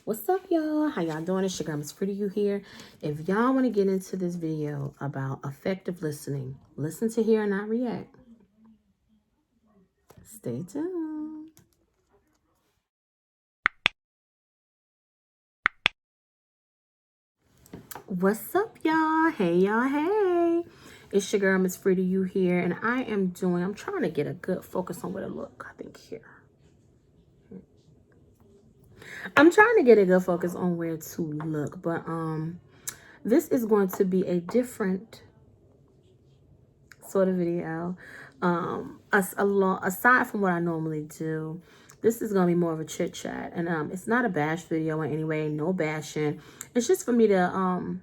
What's up, y'all? How y'all doing? It's your girl, Miss Pretty You here. If y'all want to get into this video about effective listening, listen to hear and not react. Stay tuned. What's up, y'all? Hey, y'all. Hey. It's your girl, Miss Pretty You here, and I'm trying to get a good focus on where to look. I think here. I'm trying to get a good focus on where to look, but this is going to be a different sort of video. Aside from what I normally do, this is gonna be more of a chit chat, and it's not a bash video in any way. No bashing. It's just for me to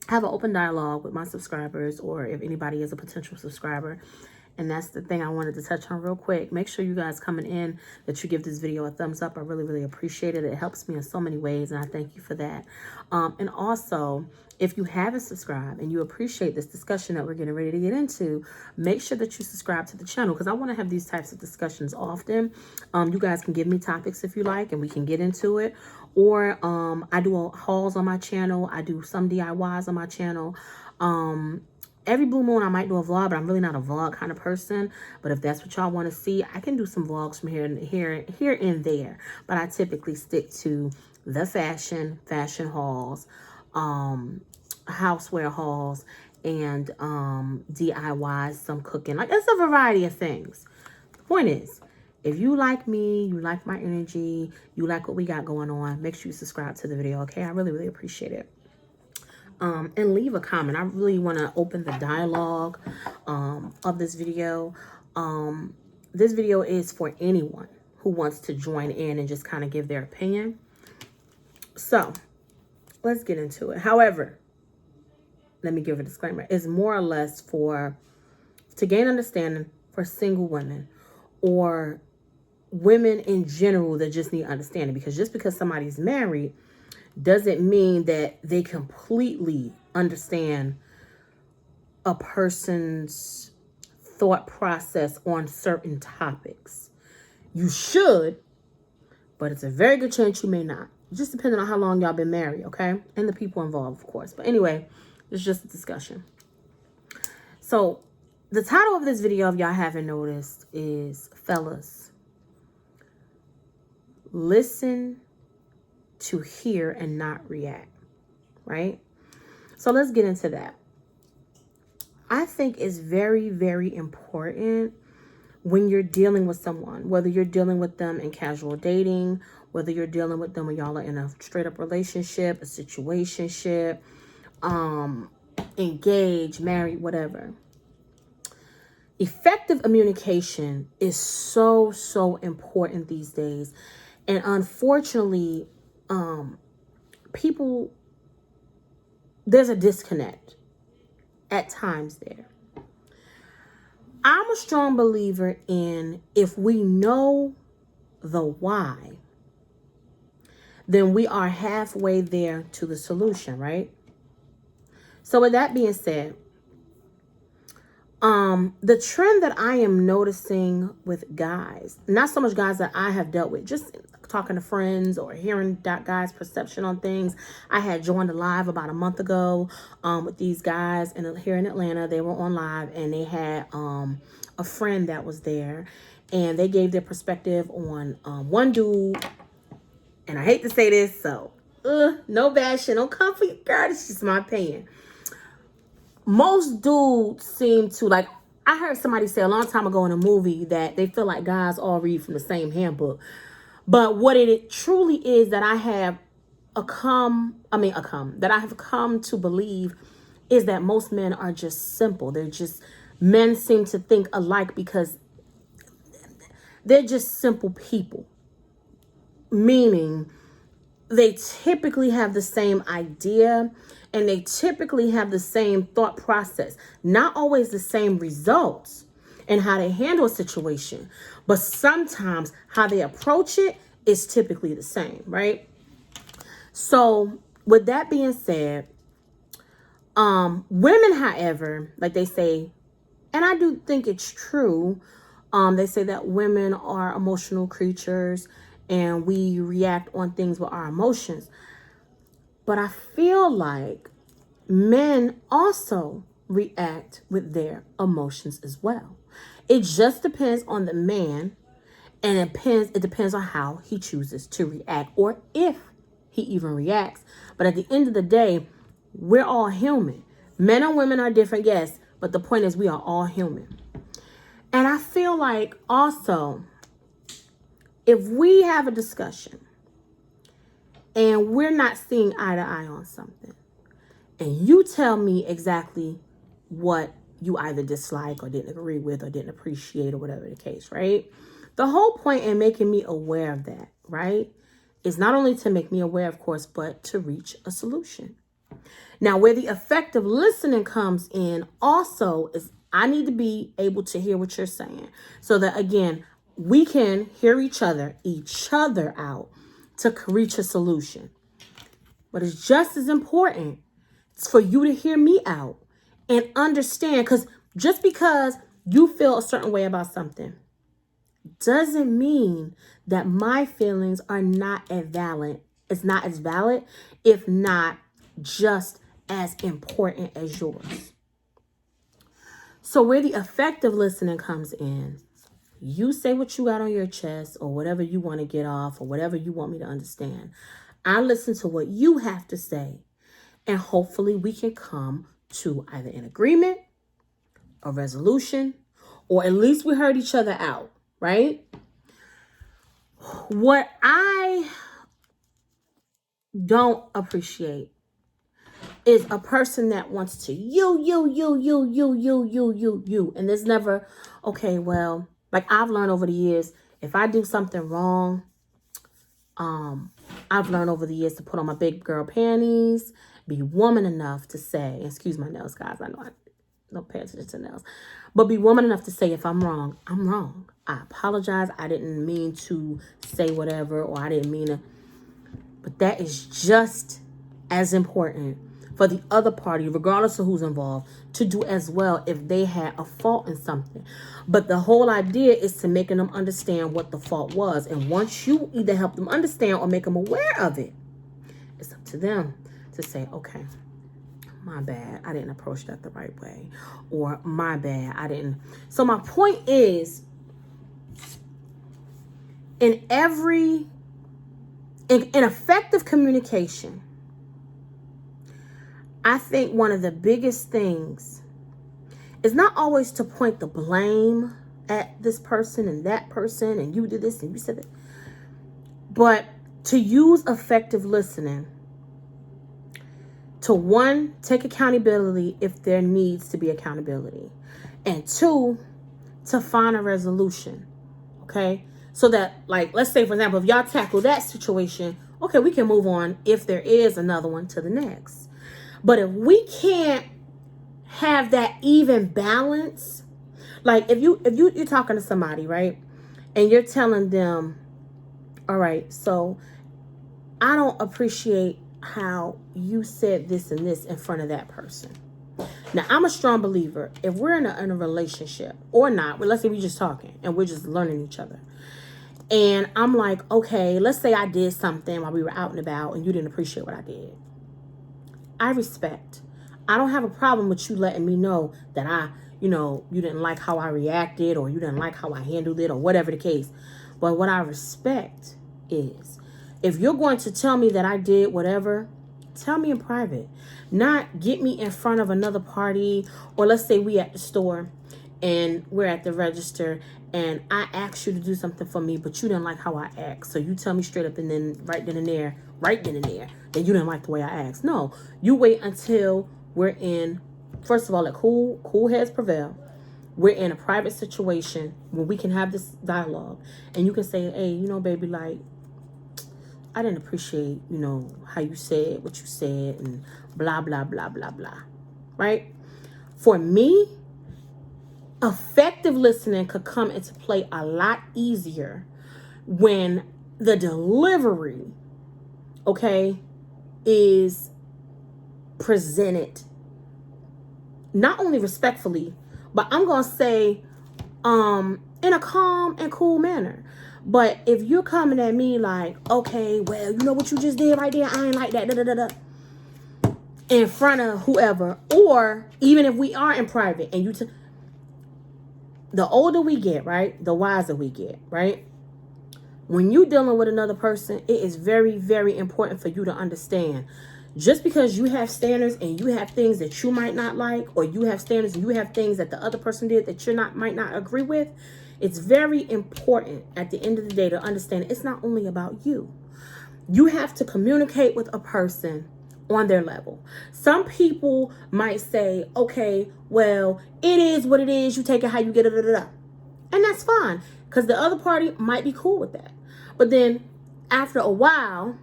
have an open dialogue with my subscribers, or if anybody is a potential subscriber. And that's the thing I wanted to touch on real quick. Make sure you guys coming in that you give this video a thumbs up. I really, really appreciate it. It helps me in so many ways, and I thank you for that. And also, if you haven't subscribed and you appreciate this discussion that we're getting ready to get into, make sure that you subscribe to the channel, because I want to have these types of discussions often. You guys can give me topics if you like, and we can get into it. Or I do hauls on my channel. I do some DIYs on my channel. Every blue moon I might do a vlog, but I'm really not a vlog kind of person. But if that's what y'all want to see, I can do some vlogs from here and there. But I typically stick to the fashion hauls, houseware hauls, and DIYs, some cooking. Like, it's a variety of things. The point is, if you like me, you like my energy, you like what we got going on, make sure you subscribe to the video, okay? I really, really appreciate it. And leave a comment. I really want to open the dialogue of this video. This video is for anyone who wants to join in and just kind of give their opinion. So let's get into it. However, let me give a disclaimer. It's more or less to gain understanding for single women, or women in general that just need understanding. Because just because somebody's married doesn't mean that they completely understand a person's thought process on certain topics. You should, but it's a very good chance you may not. Just depending on how long y'all been married, okay? And the people involved, of course. But anyway, it's just a discussion. So the title of this video, if y'all haven't noticed, is Fellas, Listen to Hear and Not React, right? So let's get into that. I think it's very, very important when you're dealing with someone, whether you're dealing with them in casual dating, whether you're dealing with them when y'all are in a straight up relationship, a situationship, engaged, married, whatever. Effective communication is so, so important these days. And unfortunately, there's a disconnect at times there. I'm a strong believer in, if we know the why, then we are halfway there to the solution, right? So with that being said, the trend that I am noticing with guys, not so much guys that I have dealt with, just talking to friends or hearing that guys' perception on things. I had joined a live about a month ago with these guys here in Atlanta. They were on live, and they had a friend that was there, and they gave their perspective on one dude. And I hate to say this, so no bashing, don't come for you, girl. It's just my opinion. Most dudes seem to, like, I heard somebody say a long time ago in a movie that they feel like guys all read from the same handbook. But what it truly is that I have come to believe is that most men are just simple. Men seem to think alike because they're just simple people. Meaning, they typically have the same idea, and they typically have the same thought process. Not always the same results and how they handle a situation, but sometimes how they approach it is typically the same, right? So with that being said, women, however, like they say, and I do think it's true, they say that women are emotional creatures, and we react on things with our emotions. But I feel like men also react with their emotions as well. It just depends on the man, and it depends on how he chooses to react, or if he even reacts. But at the end of the day, we're all human. Men and women are different, yes, but the point is we are all human. And I feel like also, if we have a discussion and we're not seeing eye to eye on something, and you tell me exactly what you either dislike or didn't agree with or didn't appreciate or whatever the case, right? The whole point in making me aware of that, right, is not only to make me aware, of course, but to reach a solution. Now, where the effective listening comes in also is I need to be able to hear what you're saying so that, again, we can hear each other out to reach a solution. But it's just as important for you to hear me out and understand, because just because you feel a certain way about something doesn't mean that my feelings are not as valid. It's not as valid, if not just as important as yours. So where the effective listening comes in, you say what you got on your chest or whatever you want to get off or whatever you want me to understand. I listen to what you have to say, and hopefully we can come to either an agreement, a resolution, or at least we heard each other out, right? What I don't appreciate is a person that wants to you. And there's never, okay, well, like I've learned over the years, if I do something wrong, I've learned over the years to put on my big girl panties, be woman enough to say, excuse my nails, guys, I know I don't pay attention to nails, but be woman enough to say, if I'm wrong, I'm wrong. I apologize. I didn't mean to say whatever, or I didn't mean to. But that is just as important for the other party, regardless of who's involved, to do as well if they had a fault in something. But the whole idea is to making them understand what the fault was. And once you either help them understand or make them aware of it, it's up to them to say, okay, my bad, I didn't approach that the right way. Or my bad, I didn't. So my point is, in effective communication, I think one of the biggest things is not always to point the blame at this person and that person and you did this and you said that, but to use effective listening to, one, take accountability if there needs to be accountability, and two, to find a resolution, okay? So that, like, let's say, for example, if y'all tackle that situation, okay, we can move on if there is another one to the next. But if we can't have that even balance, like if you're talking to somebody, right, and you're telling them, all right, so I don't appreciate how you said this and this in front of that person. Now, I'm a strong believer, if we're in a relationship or not, well, let's say we're just talking and we're just learning each other, and I'm like, okay, let's say I did something while we were out and about and you didn't appreciate what I did. I respect. I don't have a problem with you letting me know that you didn't like how I reacted, or you didn't like how I handled it, or whatever the case. But what I respect is, if you're going to tell me that I did whatever, tell me in private. Not get me in front of another party, or let's say we at the store and we're at the register and I asked you to do something for me, but you didn't like how I asked. So you tell me straight up and then right then and there, that you didn't like the way I asked. No, you wait until we're in, first of all, let cool heads prevail. We're in a private situation where we can have this dialogue, and you can say, hey, baby, like, I didn't appreciate, how you said what you said and blah, blah, blah, blah, blah. Right? For me, effective listening could come into play a lot easier when the delivery, okay, is presented not only respectfully, but I'm going to say in a calm and cool manner. But if you're coming at me like, okay, well, you know what you just did right there? I ain't like that, in front of whoever. Or even if we are in private and the older we get, right, the wiser we get, right? When you're dealing with another person, it is very, very important for you to understand. Just because you have standards and you have things that you might not like, or you have standards and you have things that the other person did that might not agree with, it's very important at the end of the day to understand it's not only about you. You have to communicate with a person on their level. Some people might say, okay, well, it is what it is. You take it how you get it. And that's fine, because the other party might be cool with that. But then after a while,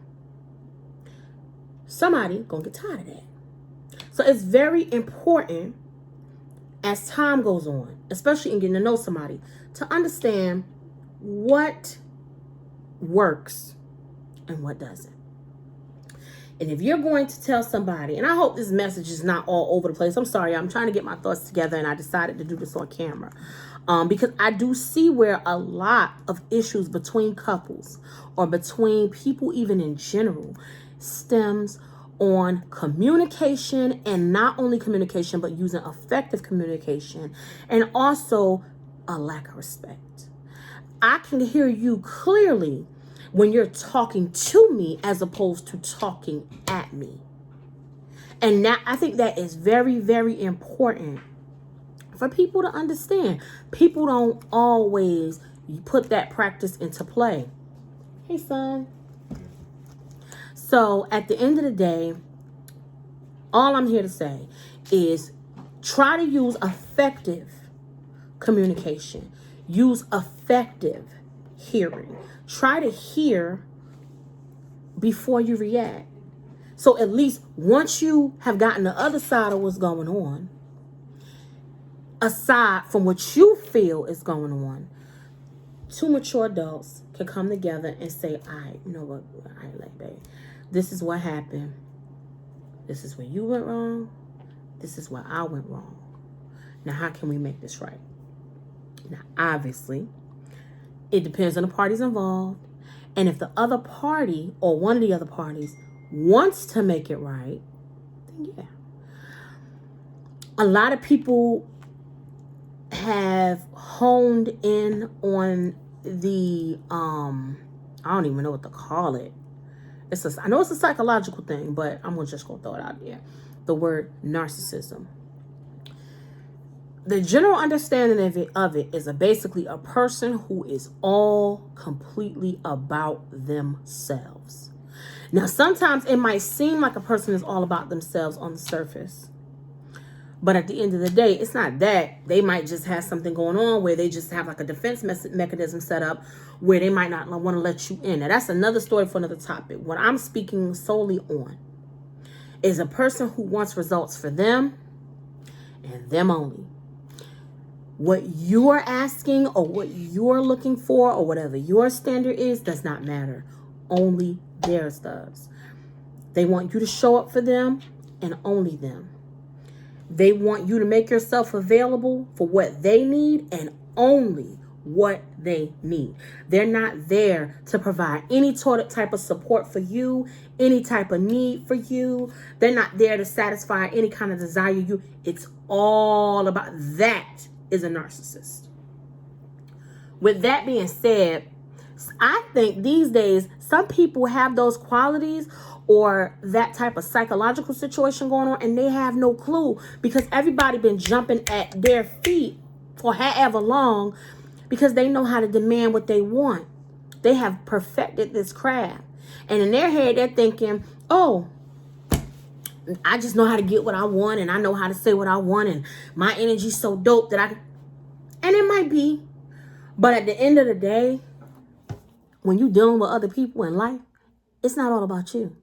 somebody gonna get tired of that. So it's very important as time goes on, especially in getting to know somebody, to understand what works and what doesn't. And if you're going to tell somebody, and I hope this message is not all over the place. I'm sorry, I'm trying to get my thoughts together, and I decided to do this on camera. Because I do see where a lot of issues between couples or between people even in general stems on communication, and not only communication, but using effective communication, and also a lack of respect. I can hear you clearly when you're talking to me as opposed to talking at me. And that, I think that is very, very important for people to understand. People don't always put that practice into play. Hey, son. So at the end of the day, all I'm here to say is try to use effective communication. Use effective hearing. Try to hear before you react. So at least once you have gotten the other side of what's going on, aside from what you feel is going on, two mature adults can come together and say, all right, you know what, I like, babe, this is what happened. This is where you went wrong. This is where I went wrong. Now, how can we make this right? Now, obviously, it depends on the parties involved. And if the other party or one of the other parties wants to make it right, then yeah. A lot of people have honed in on the, I don't even know what to call it. I know it's a psychological thing, but I'm just going to throw it out there. The word narcissism. The general understanding of it is basically a person who is all completely about themselves. Now, sometimes it might seem like a person is all about themselves on the surface. But at the end of the day, it's not that. They might just have something going on where they just have like a defense mechanism set up where they might not want to let you in. Now, that's another story for another topic. What I'm speaking solely on is a person who wants results for them and them only. What you're asking or what you're looking for or whatever your standard is does not matter. Only theirs does. They want you to show up for them and only them. They want you to make yourself available for what they need and only what they need. They're not there to provide any type of support for you, any type of need for you. They're not there to satisfy any kind of desire you. It's all about that is a narcissist. With that being said, I think these days some people have those qualities or that type of psychological situation going on, and they have no clue because everybody been jumping at their feet for however long because they know how to demand what they want. They have perfected this craft. And in their head, they're thinking, oh, I just know how to get what I want, and I know how to say what I want, and my energy's so dope that I can. And it might be. But at the end of the day, when you're dealing with other people in life, it's not all about you.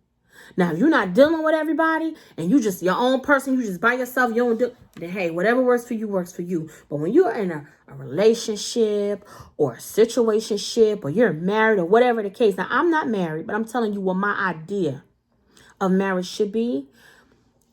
Now, if you're not dealing with everybody and you just your own person, you just by yourself, you don't do, then hey, whatever works for you works for you. But when you're in a relationship or a situationship or you're married or whatever the case, now I'm not married, but I'm telling you what my idea of marriage should be.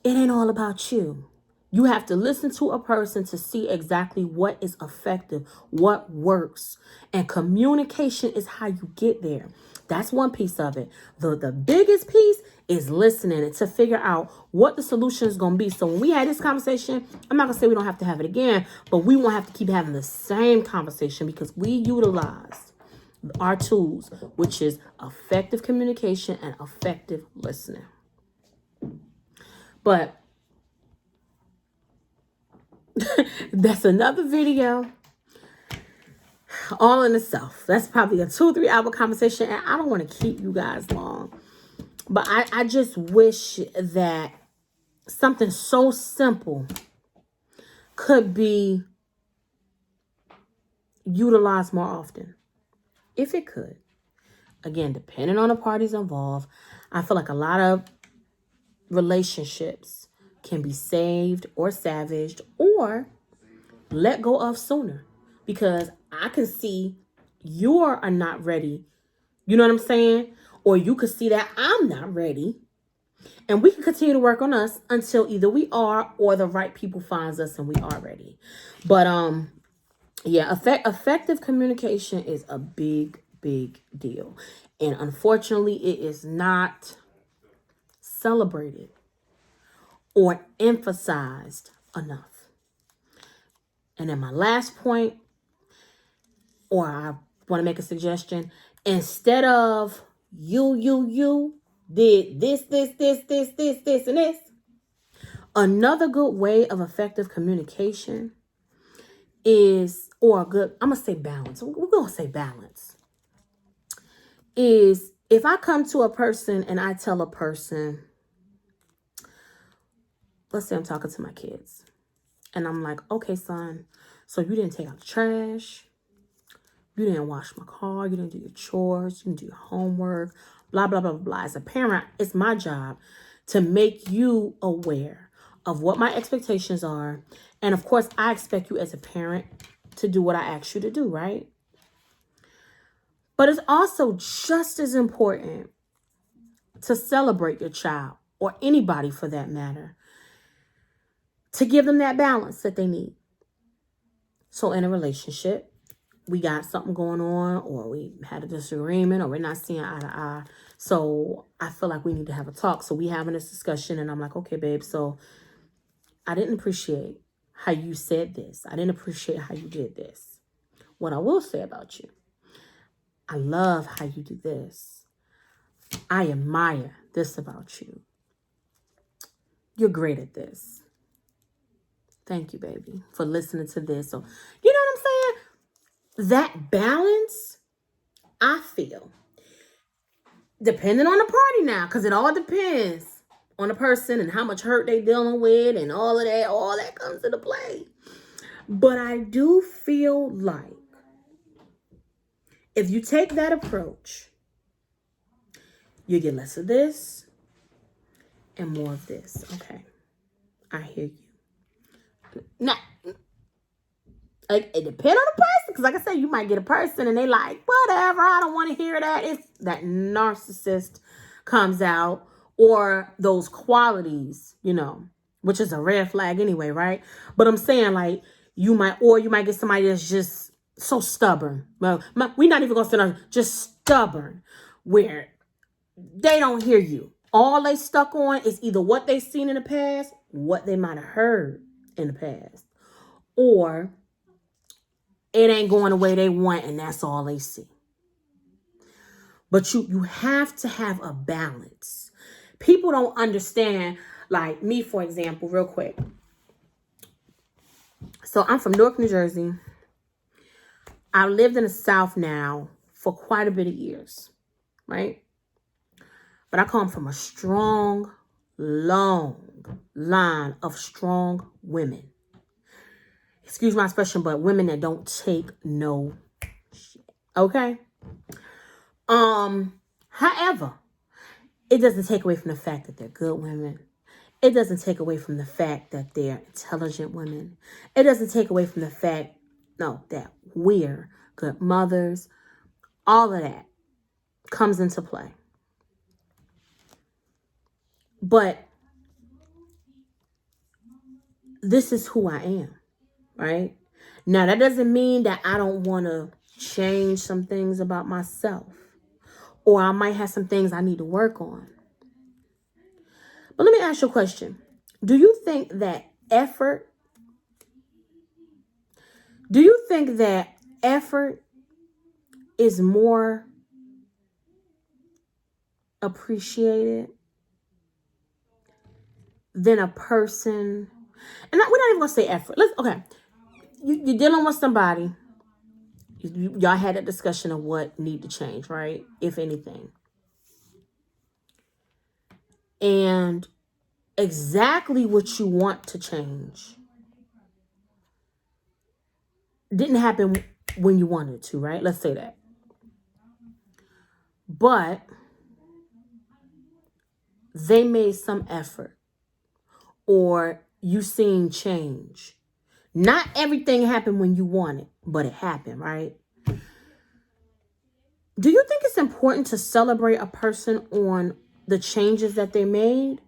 It ain't all about you. You have to listen to a person to see exactly what is effective, what works. And communication is how you get there. That's one piece of it. The biggest piece is listening and to figure out what the solution is going to be. So when we had this conversation, I'm not going to say we don't have to have it again, but we won't have to keep having the same conversation because we utilize our tools, which is effective communication and effective listening. But that's another video all in itself. That's probably a 2-3 hour conversation, and I don't want to keep you guys long. But I just wish that something so simple could be utilized more often. If it could. Again, depending on the parties involved, I feel like a lot of relationships can be saved or savaged or let go of sooner. Because I can see you are not ready. You know what I'm saying? Or you could see that I'm not ready. And we can continue to work on us until either we are or the right people finds us and we are ready. But yeah, effective communication is a big deal. And unfortunately, it is not celebrated or emphasized enough. And then my last point, or I want to make a suggestion, instead of you did this, and this. Another good way of effective communication is, or a good, I'm going to say balance. We're going to say balance. Is if I come to a person and I tell a person, let's say I'm talking to my kids. And I'm like, okay, son, so you didn't take out the trash. You didn't wash my car. You didn't do your chores. You didn't do your homework. Blah, blah, blah, blah. As a parent, it's my job to make you aware of what my expectations are. And of course, I expect you as a parent to do what I ask you to do, right? But it's also just as important to celebrate your child, or anybody for that matter, to give them that balance that they need. So in a relationship, we got something going on, or we had a disagreement, or we're not seeing eye to eye. So I feel like we need to have a talk. So we having this discussion, and I'm like, okay, babe, so I didn't appreciate how you said this. I didn't appreciate how you did this. What I will say about you, I love how you do this. I admire this about you. You're great at this. Thank you, baby, for listening to this. So, you know what I'm saying? That balance, I feel, depending on the party now, because it all depends on the person and how much hurt they dealing with and all that comes into play. But I do feel like if you take that approach, you get less of this and more of this. Okay, I hear you. Now, like, it depends on the person, because like I said, you might get a person and they like, whatever, I don't want to hear that. It's that narcissist comes out, or those qualities, you know, which is a red flag anyway, right? But I'm saying, like, you might get somebody that's just so stubborn. Well, we're not even gonna say just stubborn, where they don't hear you. All they stuck on is either what they seen in the past, what they might have heard in the past, or it ain't going the way they want, and that's all they see. But you have to have a balance. People don't understand, like me, for example, real quick. So I'm from Newark, New Jersey. I've lived in the South now for quite a bit of years, right? But I come from a strong, long line of strong women. Excuse my expression, but women that don't take no shit. Okay? However, it doesn't take away from the fact that they're good women. It doesn't take away from the fact that they're intelligent women. It doesn't take away from the fact, that we're good mothers. All of that comes into play. But this is who I am, right? Now, that doesn't mean that I don't want to change some things about myself, or I might have some things I need to work on. But let me ask you a question. Do you think that effort is more appreciated than a person? And we're not even going to say effort. Okay. You're dealing with somebody. Y'all had a discussion of what need to change, right? If anything. And exactly what you want to change didn't happen when you wanted to, right? Let's say that. But they made some effort, or you seen change. Not everything happened when you want it, but it happened, right? Do you think it's important to celebrate a person on the changes that they made,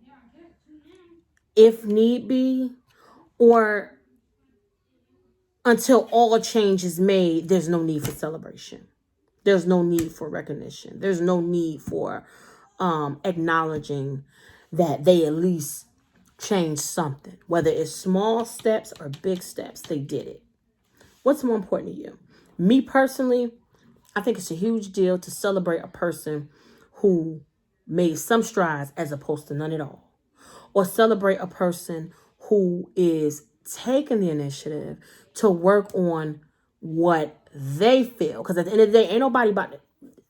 if need be, or until all change is made, there's no need for celebration? There's no need for recognition. There's no need for acknowledging that they at least changed something. Whether it's small steps or big steps, they did it. What's more important to you? Me personally, I think it's a huge deal to celebrate a person who made some strides as opposed to none at all. Or celebrate a person who is taking the initiative to work on what they feel. Because at the end of the day, ain't nobody about it.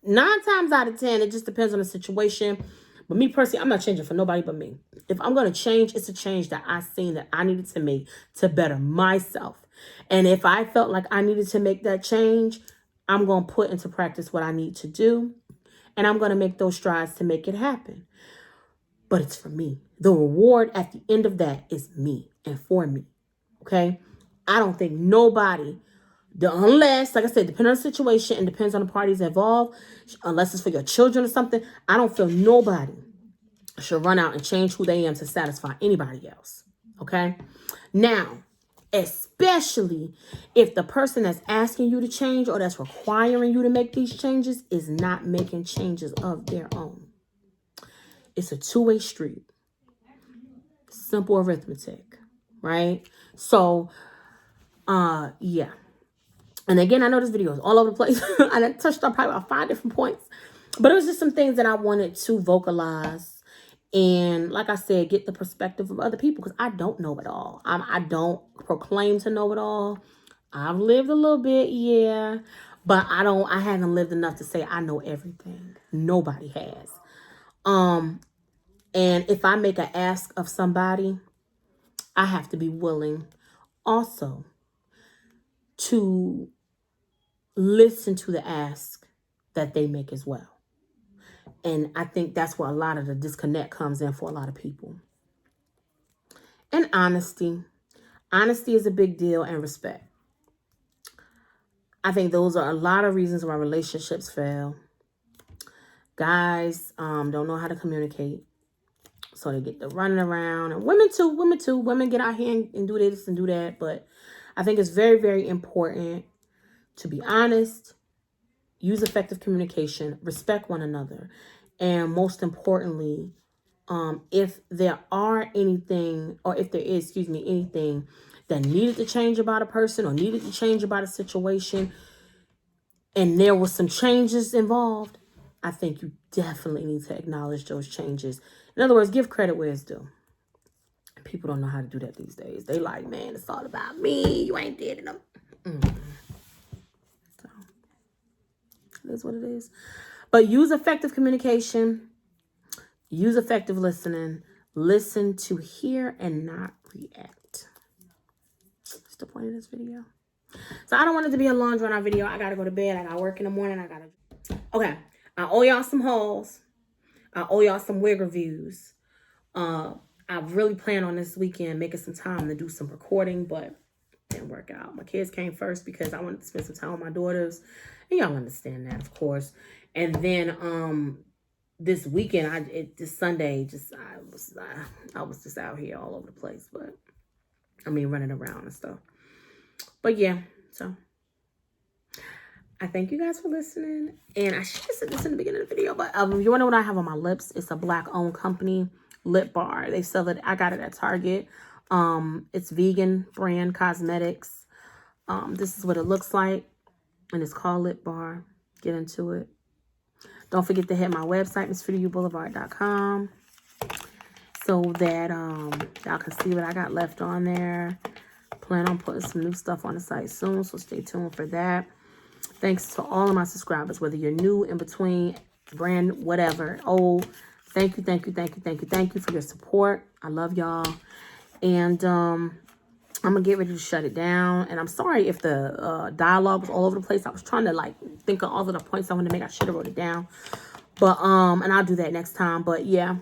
9 times out of 10, it just depends on the situation. But me personally, I'm not changing for nobody but me. If I'm going to change, it's a change that I seen that I needed to make to better myself. And if I felt like I needed to make that change, I'm going to put into practice what I need to do. And I'm going to make those strides to make it happen. But it's for me. The reward at the end of that is me and for me. Okay? I don't think nobody, unless, like I said, depending on the situation and depends on the parties involved, unless it's for your children or something, I don't feel nobody should run out and change who they am to satisfy anybody else. Okay? Now, especially if the person that's asking you to change or that's requiring you to make these changes is not making changes of their own. It's a two-way street. Simple arithmetic, right? So, yeah. And again, I know this video is all over the place. I touched on probably about 5 different points. But it was just some things that I wanted to vocalize. And like I said, get the perspective of other people, because I don't know it all. I don't proclaim to know it all. I've lived a little bit, yeah. But I haven't lived enough to say I know everything. Nobody has. And if I make an ask of somebody, I have to be willing also to listen to the ask that they make as well. And I think that's where a lot of the disconnect comes in for a lot of people. And honesty. Honesty is a big deal, and respect. I think those are a lot of reasons why relationships fail. Guys don't know how to communicate. So they get to running around. And women too. Women get out here and do this and do that. But I think it's very, very important to be honest, use effective communication, respect one another. And most importantly, if there is anything that needed to change about a person or needed to change about a situation, and there was some changes involved, I think you definitely need to acknowledge those changes. In other words, give credit where it's due. People don't know how to do that these days. They like, man, it's all about me. You ain't did enough. So, it is what it is. But use effective communication. Use effective listening. Listen to hear and not react. That's the point of this video. So I don't want it to be a long drawn out video. I got to go to bed. I got to work in the morning. Okay. I owe y'all some hauls. I owe y'all some wig reviews. I really plan on this weekend making some time to do some recording, but it didn't work out. My kids came first because I wanted to spend some time with my daughters. And y'all understand that, of course. And then this weekend, this Sunday, I was just out here all over the place. But I mean, running around and stuff. But yeah, so I thank you guys for listening. And I should have said this in the beginning of the video, but if you want to know what I have on my lips, it's a Black-owned company lip bar. They sell it. I got it at Target. It's vegan brand cosmetics. This is what it looks like, and it's called Lip Bar. Get into it. Don't forget to hit my website, MissFreeToYouBoulevard.com, so that y'all can see what I got left on there. Plan on putting some new stuff on the site soon, so stay tuned for that. Thanks to all of my subscribers, whether you're new, in between, brand, whatever, old. Thank you, thank you, thank you, thank you, thank you for your support. I love y'all. And I'm going to get ready to shut it down. And I'm sorry if the dialogue was all over the place. I was trying to, like, think of all of the points I wanted to make. I should have wrote it down. But, and I'll do that next time. But, yeah.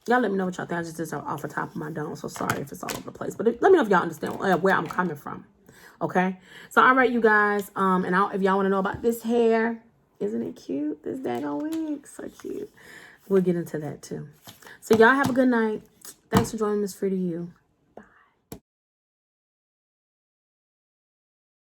Y'all let me know what y'all think. I just did it off the top of my dome. So sorry if it's all over the place. But let me know if y'all understand where I'm coming from. Okay? So, all right, you guys. And if y'all want to know about this hair, isn't it cute? This daggone wig. So cute. We'll get into that, too. So, y'all have a good night. Thanks for joining Miss Free to You.